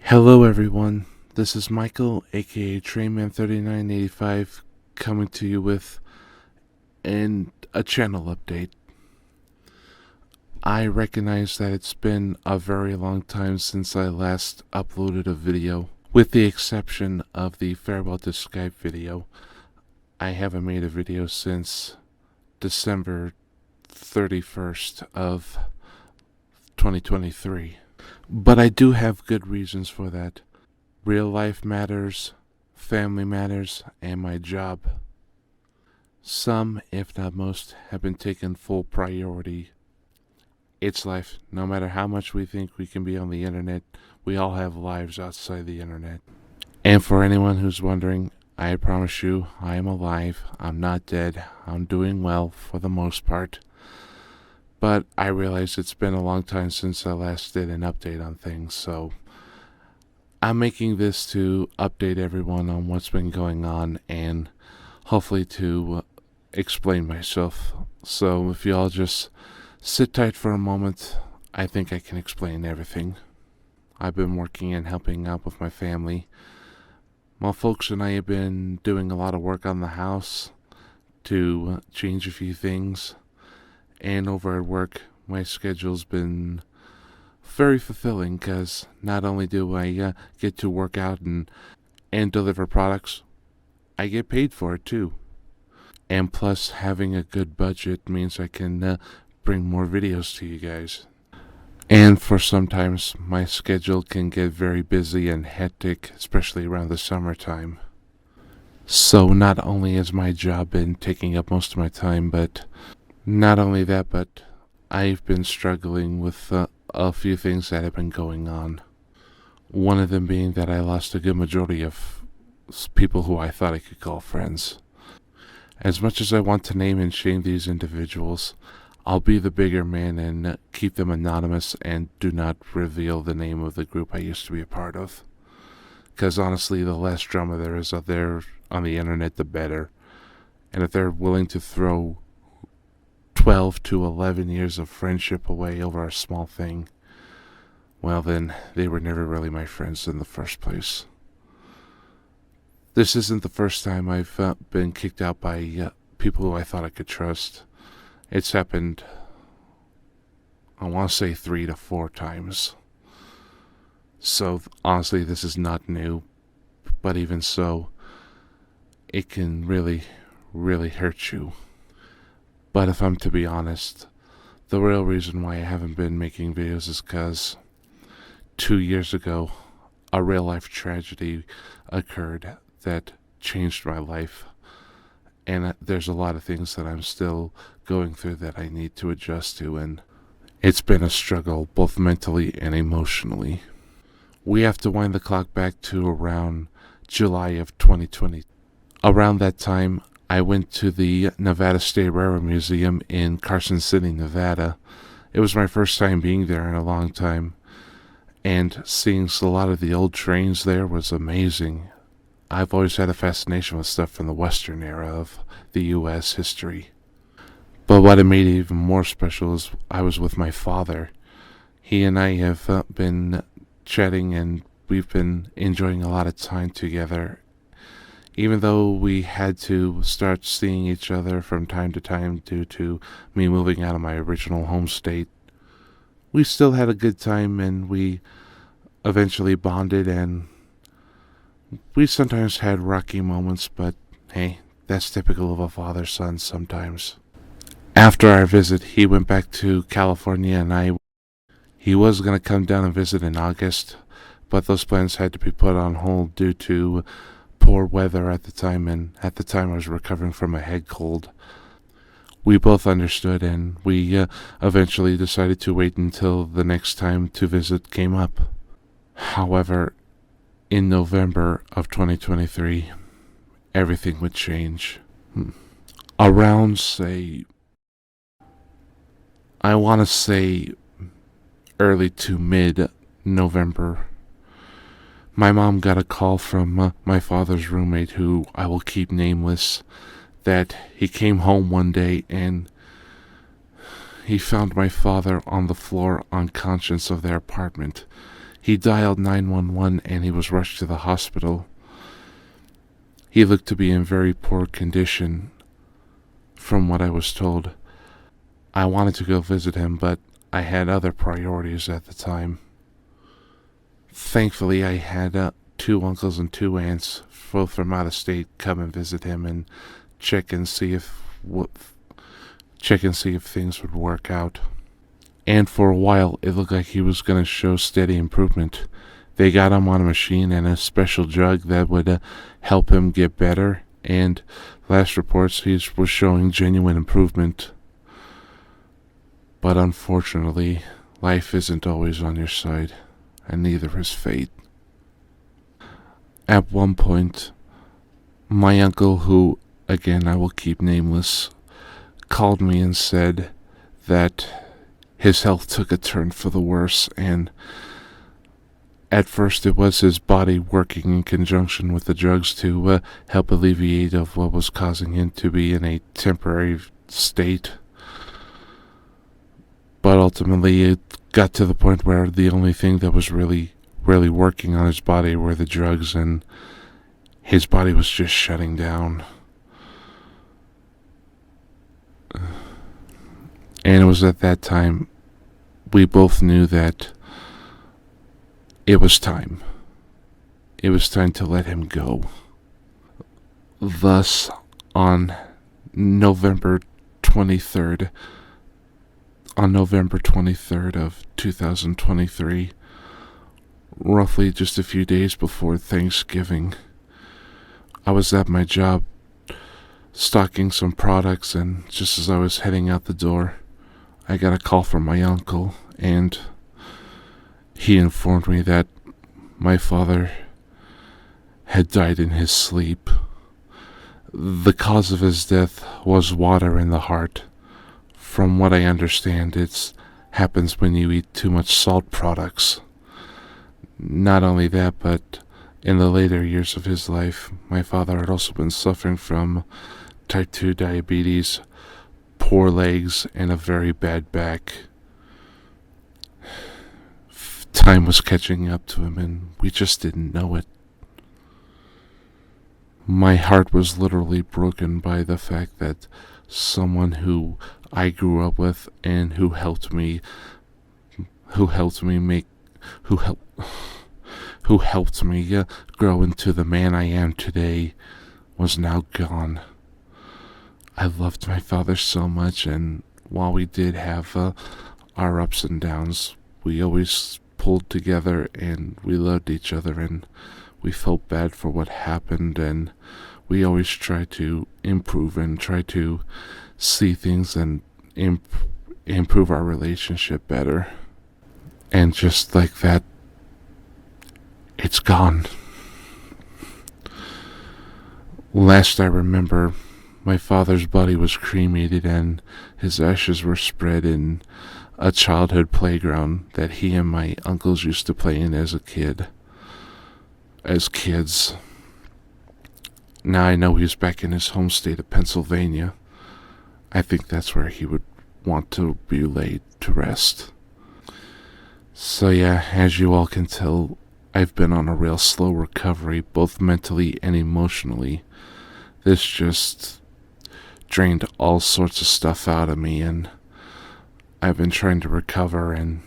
Hello everyone, this is Michael, aka Trainman3985, coming to you with a channel update. I recognize that it's been a very long time since I last uploaded a video. With the exception of the farewell to Skype video, I haven't made a video since December 31st of 2023. But I do have good reasons for that. Real life matters, family matters, and my job. Some, if not most, have been taken full priority. It's life. No matter how much we think we can be on the internet, we all have lives outside the internet. And for anyone who's wondering, I promise you, I am alive. I'm not dead. I'm doing well for the most part. But I realize it's been a long time since I last did an update on things, so I'm making this to update everyone on what's been going on and hopefully to explain myself. So if you all just sit tight for a moment, I think I can explain everything. I've been working and helping out with my family. My folks and I have been doing a lot of work on the house to change a few things. And over at work, my schedule's been very fulfilling because not only do I get to work out and deliver products, I get paid for it too. And plus, having a good budget means I can bring more videos to you guys. And for sometimes, my schedule can get very busy and hectic, especially around the summertime. So not only has my job been taking up most of my time, but not only that, but I've been struggling with a few things that have been going on. One of them being that I lost a good majority of people who I thought I could call friends. As much as I want to name and shame these individuals, I'll be the bigger man and keep them anonymous and do not reveal the name of the group I used to be a part of. Because honestly, the less drama there is out there on the internet, the better. And if they're willing to throw 12 to 11 years of friendship away over a small thing, well then, they were never really my friends in the first place. This isn't the first time I've been kicked out by people who I thought I could trust. It's happened, I want to say 3 to 4 times. So honestly, this is not new, but even so, it can really, really hurt you. But if I'm to be honest, the real reason why I haven't been making videos is because 2 years ago, a real life tragedy occurred that changed my life. And there's a lot of things that I'm still going through that I need to adjust to, and it's been a struggle both mentally and emotionally. We have to wind the clock back to around July of 2020. Around that time, I went to the Nevada State Railroad Museum in Carson City, Nevada. It was my first time being there in a long time, and seeing a lot of the old trains there was amazing. I've always had a fascination with stuff from the Western era of the U.S. history. But what made it even more special is I was with my father. He and I have been chatting, and we've been enjoying a lot of time together. Even though we had to start seeing each other from time to time due to me moving out of my original home state, we still had a good time, and we eventually bonded, and we sometimes had rocky moments, but hey, that's typical of a father-son sometimes. After our visit, he went back to California, and he was going to come down and visit in August, but those plans had to be put on hold due to poor weather at the time, and at the time I was recovering from a head cold. We both understood, and we eventually decided to wait until the next time to visit came up. However, in November of 2023, everything would change. Around, I want to say early to mid-November, my mom got a call from my father's roommate, who I will keep nameless, that he came home one day and he found my father on the floor unconscious of their apartment. He dialed 911 and he was rushed to the hospital. He looked to be in very poor condition, from what I was told. I wanted to go visit him, but I had other priorities at the time. Thankfully, I had 2 uncles and 2 aunts, both from out of state, come and visit him and check and see if things would work out. And for a while, it looked like he was going to show steady improvement. They got him on a machine and a special drug that would help him get better, and last reports he was showing genuine improvement. But unfortunately, life isn't always on your side, and neither is fate. At one point, my uncle, who, again, I will keep nameless, called me and said that his health took a turn for the worse, and at first it was his body working in conjunction with the drugs to help alleviate of what was causing him to be in a temporary state. But ultimately it got to the point where the only thing that was really working on his body were the drugs, and his body was just shutting down. And it was at that time we both knew that it was time. It was time to let him go. Thus, on November 23rd of 2023, roughly just a few days before Thanksgiving, I was at my job stocking some products, and just as I was heading out the door, I got a call from my uncle, and he informed me that my father had died in his sleep. The cause of his death was water in the heart. From what I understand, it happens when you eat too much salt products. Not only that, but in the later years of his life, my father had also been suffering from type 2 diabetes, poor legs, and a very bad back. Time was catching up to him, and we just didn't know it. My heart was literally broken by the fact that someone who I grew up with and who helped me grow into the man I am today was now gone. I loved my father so much, and while we did have our ups and downs, we always pulled together and we loved each other, and we felt bad for what happened, and we always tried to improve and try to see things and improve our relationship better. And just like that, it's gone. Last I remember, my father's body was cremated and his ashes were spread in a childhood playground that he and my uncles used to play in as kids. Now I know he's back in his home state of Pennsylvania. I think that's where he would want to be laid to rest. So yeah, as you all can tell, I've been on a real slow recovery, both mentally and emotionally. This just drained all sorts of stuff out of me, and I've been trying to recover and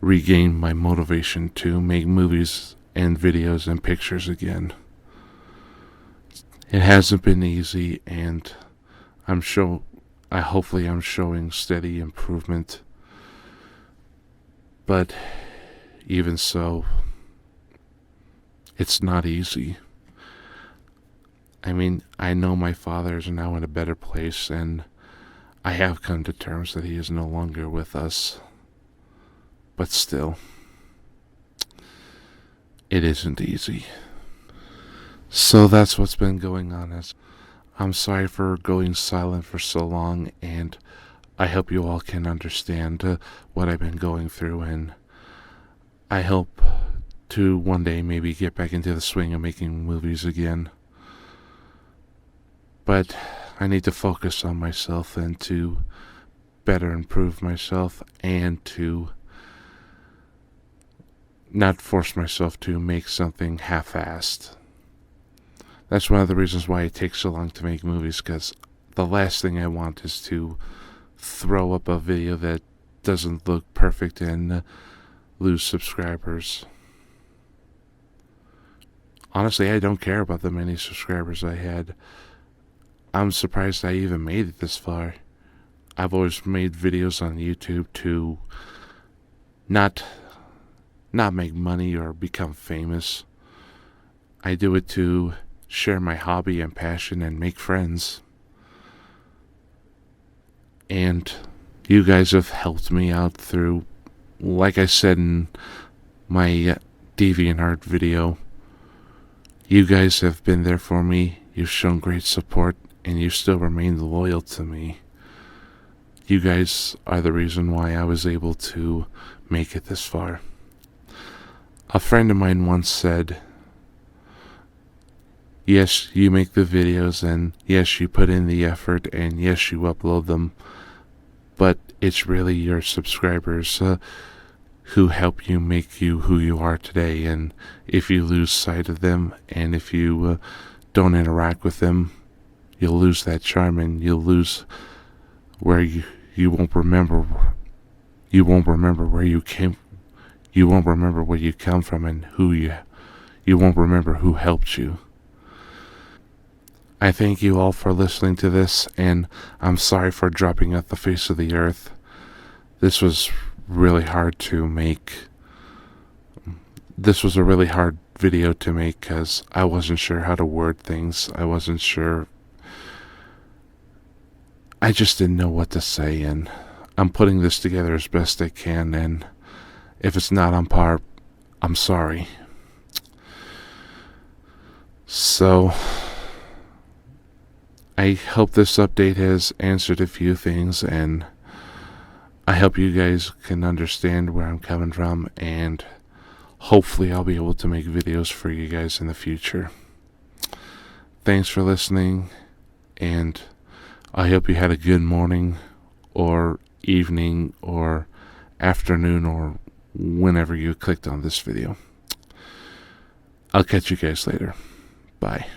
regain my motivation to make movies and videos and pictures again. It hasn't been easy, and hopefully I'm showing steady improvement. But even so, it's not easy. I mean, I know my father is now in a better place, and I have come to terms that he is no longer with us. But still, it isn't easy. So that's what's been going on. I'm sorry for going silent for so long, and I hope you all can understand what I've been going through, and I hope to one day maybe get back into the swing of making movies again. But I need to focus on myself and to better improve myself and to not force myself to make something half-assed. That's one of the reasons why it takes so long to make movies, because the last thing I want is to throw up a video that doesn't look perfect and lose subscribers. Honestly, I don't care about the many subscribers I had. I'm surprised I even made it this far. I've always made videos on YouTube to not make money or become famous. I do it to share my hobby and passion and make friends. And you guys have helped me out through, like I said in my DeviantArt video, you guys have been there for me. You've shown great support, and you still remain loyal to me. You guys are the reason why I was able to make it this far. A friend of mine once said, yes, you make the videos, and yes, you put in the effort, and yes, you upload them, but it's really your subscribers who help you make you who you are today. And if you lose sight of them, and if you don't interact with them, you'll lose that charm, and you'll lose where you won't remember where you came. You won't remember where you come from and you won't remember who helped you. I thank you all for listening to this, and I'm sorry for dropping off the face of the earth. This was really hard to make. This was a really hard video to make because I wasn't sure how to word things. I wasn't sure. I just didn't know what to say, and I'm putting this together as best I can, and if it's not on par, I'm sorry. So, I hope this update has answered a few things, and I hope you guys can understand where I'm coming from, and hopefully I'll be able to make videos for you guys in the future. Thanks for listening, and I hope you had a good morning, or evening, or afternoon, or whenever you clicked on this video. I'll catch you guys later. Bye.